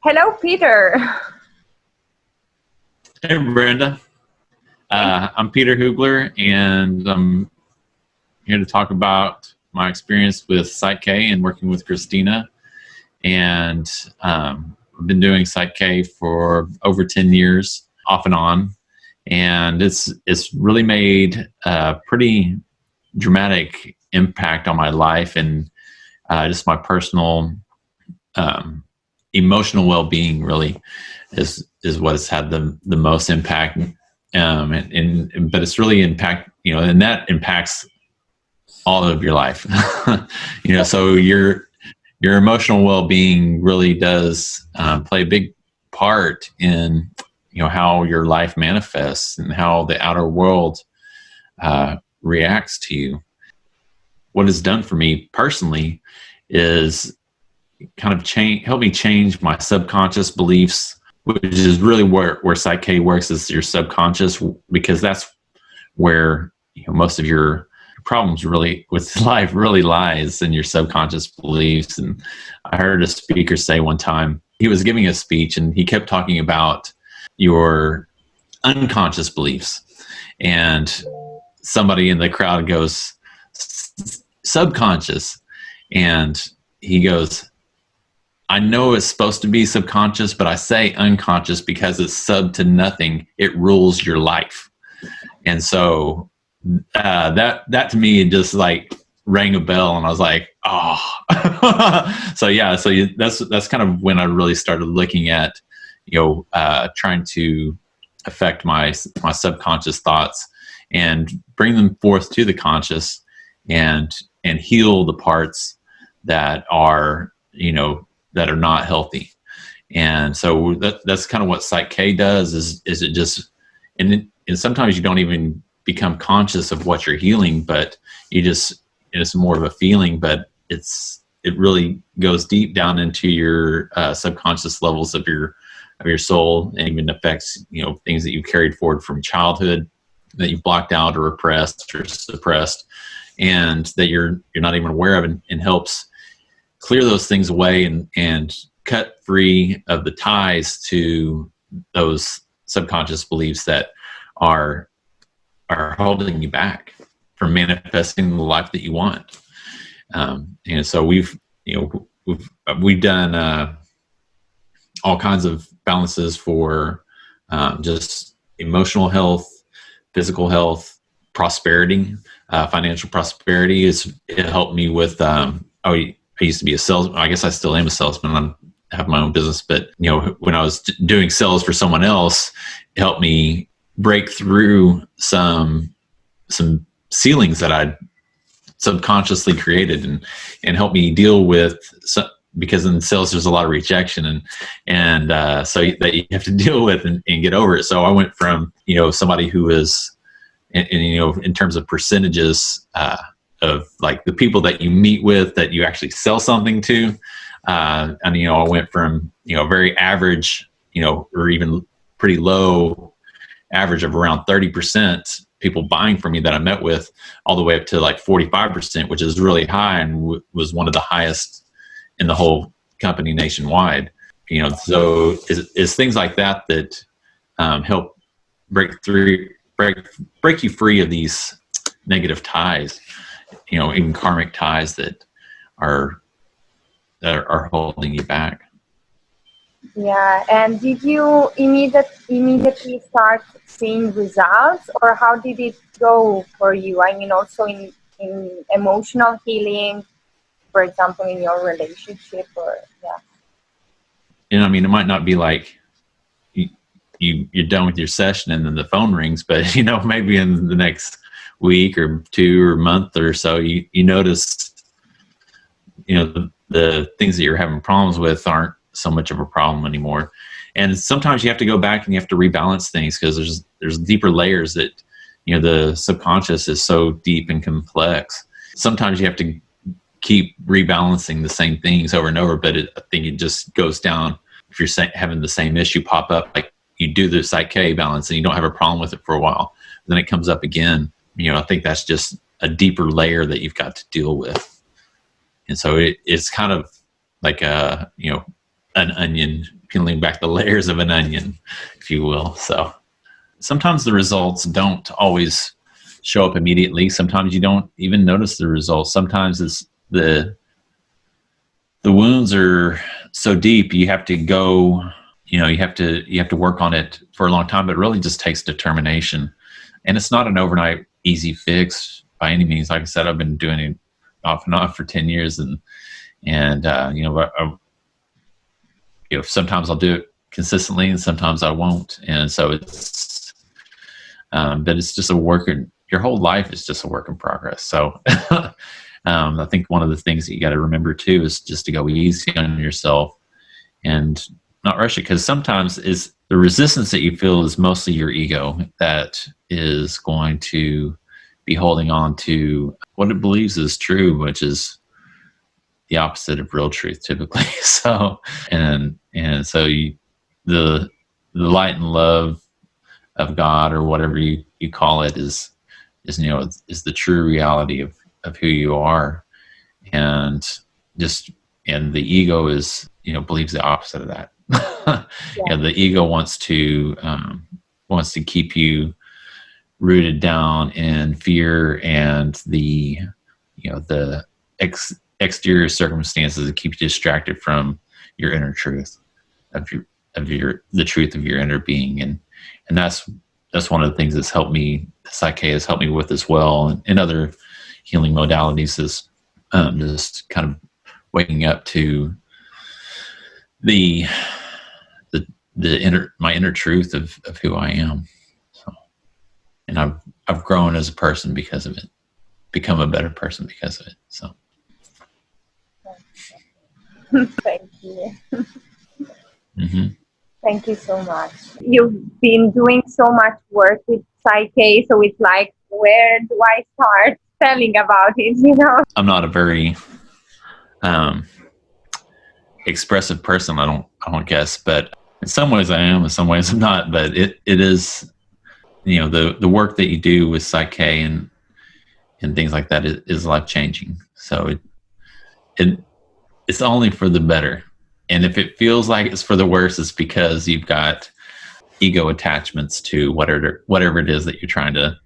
Hello, Peter. Hey, Brenda. I'm Peter Hugler, and I'm here to talk about my experience with psych-k and working with Christina. And I've been doing psych-k for over 10 years, off and on. And it's really made a pretty dramatic impact on my life and just my personal um, emotional well-being. Really, is what has had the most impact. But it's really and that impacts all of your life. So your emotional well-being really does play a big part in how your life manifests and how the outer world reacts to you. What it's done for me personally is kind of help me change my subconscious beliefs, which is really where psych-k works, is your subconscious, because that's where most of your problems really with life really lies, in your subconscious beliefs. And I heard a speaker say one time, he was giving a speech and he kept talking about your unconscious beliefs, and somebody in the crowd goes, subconscious, and he goes, I know it's supposed to be subconscious, but I say unconscious because it's sub to nothing. It rules your life. And so that to me just like rang a bell, and I was like, oh. So that's kind of when I really started looking at trying to affect my subconscious thoughts and bring them forth to the conscious, and heal the parts that are that are not healthy. And so that's kind of what psych-k does, is it just, and sometimes you don't even become conscious of what you're healing, but it's more of a feeling, but it really goes deep down into your subconscious levels of your soul, and even affects things that you carried forward from childhood that you've blocked out or repressed or suppressed, and that you're not even aware of, and helps clear those things away and cut free of the ties to those subconscious beliefs that are holding you back from manifesting the life that you want. And so we've done all kinds of balances for just emotional health, physical health, prosperity, financial prosperity. It helped me with I used to be a salesman. I guess I still am a salesman. I have my own business, but when I was doing sales for someone else, it helped me break through some ceilings that I'd subconsciously created, and help me deal with because in sales there's a lot of rejection, and so that you have to deal with and get over it. So I went from somebody who was in terms of percentages of like the people that you meet with that you actually sell something to, and I went from very average, or even pretty low average of around 30% people buying from me that I met with, all the way up to like 45%, which is really high, and was one of the highest in the whole company nationwide. So it's things like that help break you free of these negative ties, even karmic ties that are holding you back. Yeah, and did you immediately start seeing results, or how did it go for you? I mean, also in emotional healing, for example, in your relationship, or yeah. I mean, it might not be like you're done with your session and then the phone rings, but maybe in the next week or two or month or so, you notice the things that you're having problems with aren't so much of a problem anymore. And sometimes you have to go back and you have to rebalance things, because there's deeper layers that the subconscious is so deep and complex. Sometimes you have to keep rebalancing the same things over and over, but I think it just goes down. If you're having the same issue pop up, like you do the psych-k balance and you don't have a problem with it for a while, then it comes up again. I think that's just a deeper layer that you've got to deal with. And so it's kind of like an onion peeling back the layers of an onion, if you will. So sometimes the results don't always show up immediately. Sometimes you don't even notice the results. Sometimes it's the wounds are so deep, you have to go, you have to work on it for a long time, but it really just takes determination. And it's not an overnight easy fix by any means. Like I said, I've been doing it off and on for 10 years, and sometimes I'll do it consistently and sometimes I won't. And so it's, but it's just your whole life is just a work in progress. So I think one of the things that you got to remember too is just to go easy on yourself and not rush it, because sometimes is the resistance that you feel is mostly your ego that is going to be holding on to what it believes is true, which is the opposite of real truth typically. So and so the light and love of God, or whatever you call it, is the true reality of who you are. And the ego is, believes the opposite of that. Yeah. The ego wants to keep you rooted down in fear and the exterior circumstances that keep you distracted from your inner truth the truth of your inner being. And that's one of the things that's helped me, psych-k has helped me with as well, and other healing modalities, is just kind of waking up to my inner truth of who I am. So, and I've grown as a person because of it, become a better person because of it. So Thank you. Mm-hmm. Thank you so much. You've been doing so much work with psych-k, so it's like, where do I start telling about it? I'm not a very expressive person, I don't guess, but in some ways I am, in some ways I'm not. But it is, the work that you do with psych-k and things like that is life changing. So it's only for the better. And if it feels like it's for the worse, it's because you've got ego attachments to whatever it is that you're trying to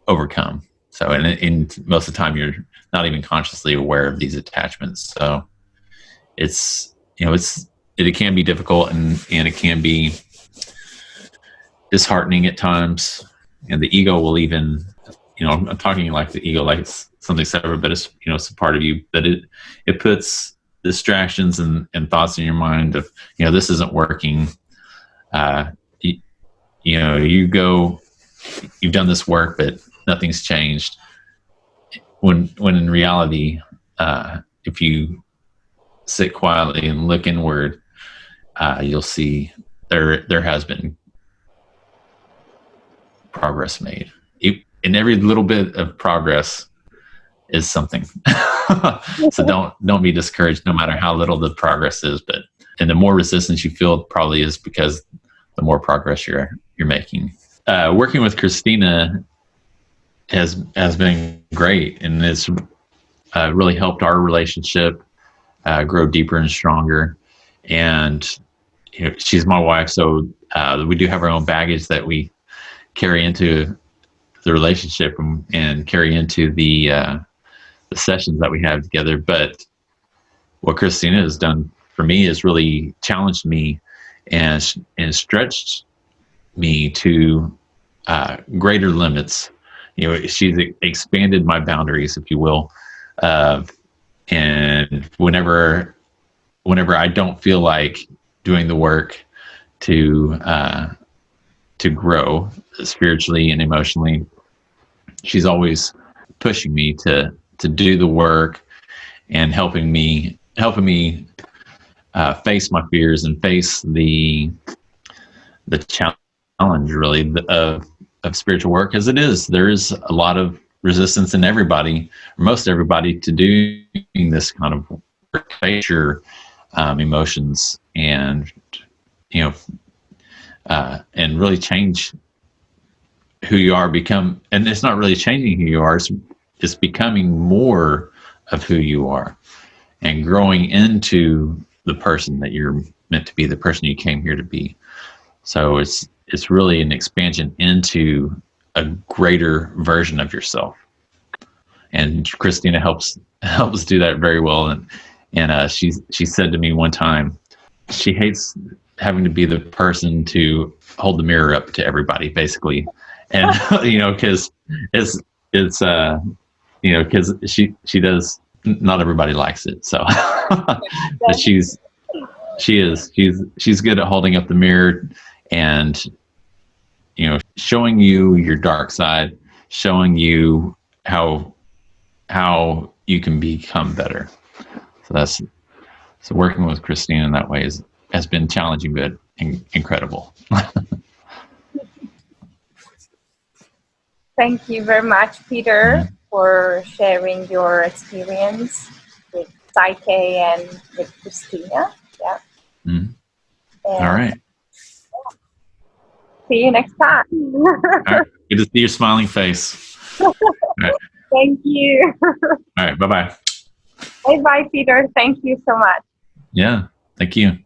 overcome. So, and most of the time you're not even consciously aware of these attachments. So it can be difficult, and it can be disheartening at times. And the ego will even, I'm talking like the ego, like it's something separate, but it's, it's a part of you, but it puts distractions and thoughts in your mind of, this isn't working. You've done this work, but nothing's changed. When in reality, if you sit quietly and look inward, you'll see there has been progress made. And every little bit of progress is something. So don't be discouraged, no matter how little the progress is. And the more resistance you feel probably is because the more progress you're making. Working with Christina has been great, and it's really helped our relationship grow deeper and stronger. And she's my wife, so we do have our own baggage that we carry into the relationship and carry into the sessions that we have together. But what Christina has done for me is really challenged me and stretched me to greater limits. She's expanded my boundaries, if you will. And whenever I don't feel like doing the work to grow spiritually and emotionally, she's always pushing me to do the work and helping me face my fears and face the challenge, really, of spiritual work, as there is a lot of resistance in everybody, or most everybody, to doing this kind of work. Face your emotions and and really change who you are, and it's not really changing who you are, it's becoming more of who you are and growing into the person that you're meant to be the person you came here to be. So it's really an expansion into a greater version of yourself. And Christina helps do that very well. And she said to me one time, she hates having to be the person to hold the mirror up to everybody, basically. And because because she does. Not everybody likes it, so but she's good at holding up the mirror and showing you your dark side, showing you how you can become better. So working with Christine in that way has been challenging but incredible. Thank you very much, Peter, for sharing your experience with psych-k and with Christina. Yeah. Mm-hmm. All right. See you next time. All right. Good to see your smiling face. All right. Thank you. All right. Bye-bye. Bye-bye, Peter. Thank you so much. Yeah. Thank you.